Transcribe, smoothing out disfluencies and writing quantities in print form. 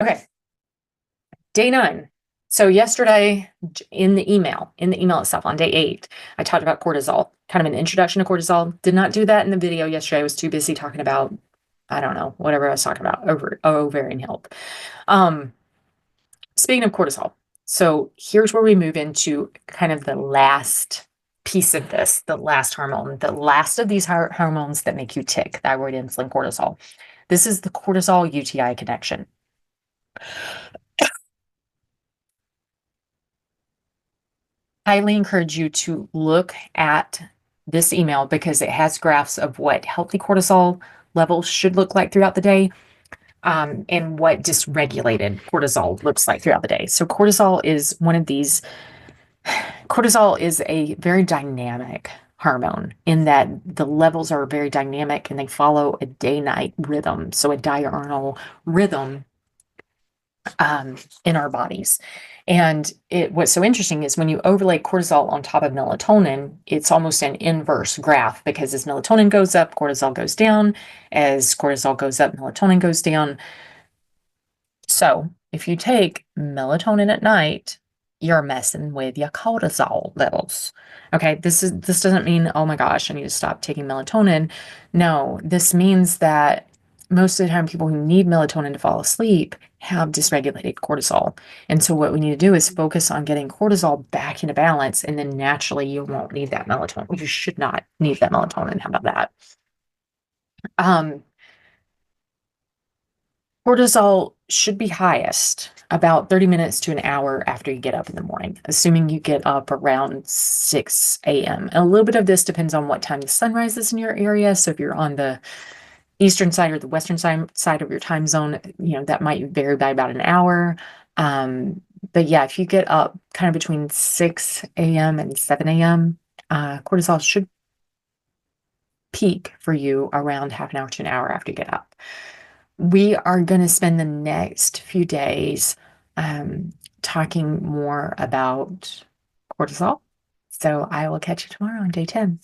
Okay, day 9. So yesterday in the email itself on day 8, I talked about cortisol, kind of an introduction to cortisol. Did not do that in the video yesterday. I was too busy talking about, I don't know, whatever I was talking about, ovarian health. Um, Speaking of cortisol, so here's where we move into kind of the last piece of this, the last hormone, the last of these hormones that make you tick, thyroid, insulin, cortisol. This is the cortisol UTI connection. Highly encourage you to look at this email because it has graphs of what healthy cortisol levels should look like throughout the day, and what dysregulated cortisol looks like throughout the day. So cortisol is one of these. Cortisol is a very dynamic hormone in that the levels are very dynamic and they follow a day-night rhythm, so a diurnal rhythm in our bodies. And what's so interesting is when you overlay cortisol on top of melatonin, it's almost an inverse graph because as melatonin goes up, cortisol goes down. As cortisol goes up, melatonin goes down. So if you take melatonin at night, you're messing with your cortisol levels. Okay, this doesn't mean, oh my gosh, I need to stop taking melatonin. No, this means that most of the time people who need melatonin to fall asleep have dysregulated cortisol. And so what we need to do is focus on getting cortisol back into balance, and then naturally you won't need that melatonin. You should not need that melatonin. How about that? Um, Cortisol should be highest about 30 minutes to an hour after you get up in the morning, assuming you get up around 6 a.m. And a little bit of this depends on what time the sun rises in your area. So if you're on the eastern side or the western side of your time zone, that might vary by about an hour. Um, but yeah, if you get up kind of between 6 a.m. and 7 a.m., cortisol should peak for you around half an hour to an hour after you get up. We are going to spend the next few days talking more about cortisol. So I will catch you tomorrow on day 10.